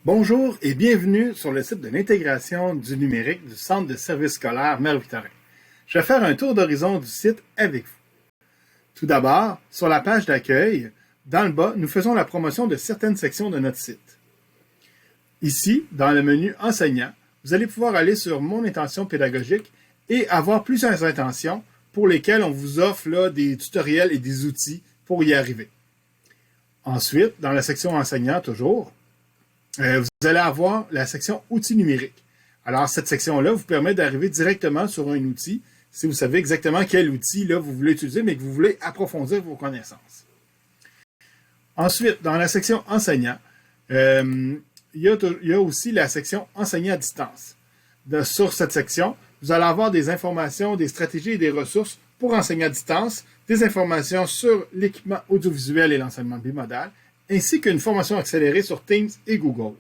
Bonjour et bienvenue sur le site de l'intégration du numérique du Centre de services scolaires Mère-Victorin. Je vais faire un tour d'horizon du site avec vous. Tout d'abord, sur la page d'accueil, dans le bas, nous faisons la promotion de certaines sections de notre site. Ici, dans le menu Enseignants, vous allez pouvoir aller sur Mon intention pédagogique et avoir plusieurs intentions pour lesquelles on vous offre là, des tutoriels et des outils pour y arriver. Ensuite, dans la section Enseignants toujours, vous allez avoir la section Outils numériques. Alors, cette section-là vous permet d'arriver directement sur un outil si vous savez exactement quel outil là, vous voulez utiliser, mais que vous voulez approfondir vos connaissances. Ensuite, dans la section Enseignants, il y a aussi la section Enseigner à distance. Sur cette section, vous allez avoir des informations, des stratégies et des ressources pour enseigner à distance, des informations sur l'équipement audiovisuel et l'enseignement bimodal, ainsi qu'une formation accélérée sur Teams et Google.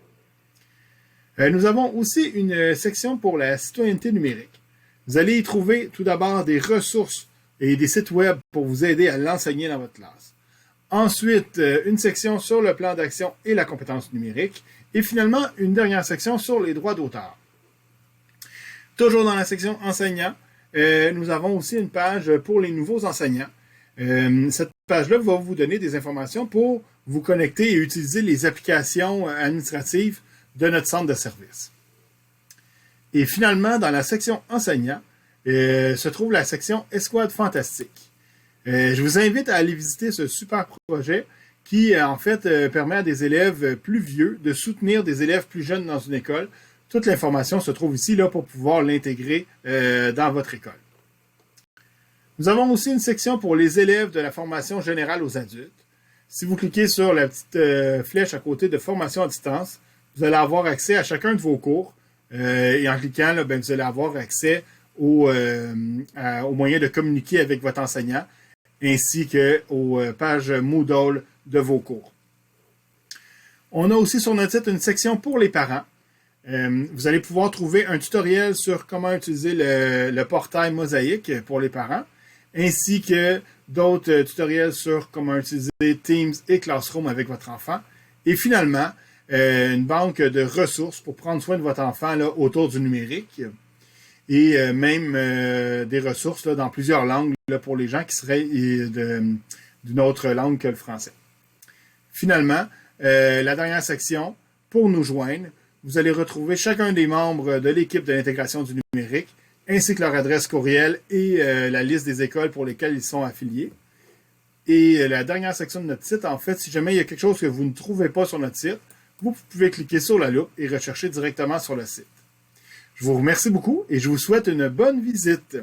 Nous avons aussi une section pour la citoyenneté numérique. Vous allez y trouver tout d'abord des ressources et des sites web pour vous aider à l'enseigner dans votre classe. Ensuite, une section sur le plan d'action et la compétence numérique. Et finalement, une dernière section sur les droits d'auteur. Toujours dans la section enseignants, nous avons aussi une page pour les nouveaux enseignants. Cette page-là va vous donner des informations pour vous connecter et utiliser les applications administratives de notre centre de service. Et finalement, dans la section enseignants, se trouve la section Escouade fantastique. Je vous invite à aller visiter ce super projet qui, en fait, permet à des élèves plus vieux de soutenir des élèves plus jeunes dans une école. Toute l'information se trouve ici là, pour pouvoir l'intégrer dans votre école. Nous avons aussi une section pour les élèves de la formation générale aux adultes. Si vous cliquez sur la petite flèche à côté de formation à distance, vous allez avoir accès à chacun de vos cours. Et en cliquant, là, vous allez avoir accès aux moyens de communiquer avec votre enseignant, ainsi qu'aux pages Moodle de vos cours. On a aussi sur notre site une section pour les parents. Vous allez pouvoir trouver un tutoriel sur comment utiliser le portail Mosaïque pour les parents, ainsi que d'autres tutoriels sur comment utiliser Teams et Classroom avec votre enfant. Et finalement, une banque de ressources pour prendre soin de votre enfant là, autour du numérique et même des ressources là, dans plusieurs langues là, pour les gens qui seraient d'une autre langue que le français. Finalement, la dernière section, pour nous joindre, vous allez retrouver chacun des membres de l'équipe de l'intégration du numérique, ainsi que leur adresse courriel et la liste des écoles pour lesquelles ils sont affiliés. Et la dernière section de notre site, en fait, si jamais il y a quelque chose que vous ne trouvez pas sur notre site, vous pouvez cliquer sur la loupe et rechercher directement sur le site. Je vous remercie beaucoup et je vous souhaite une bonne visite.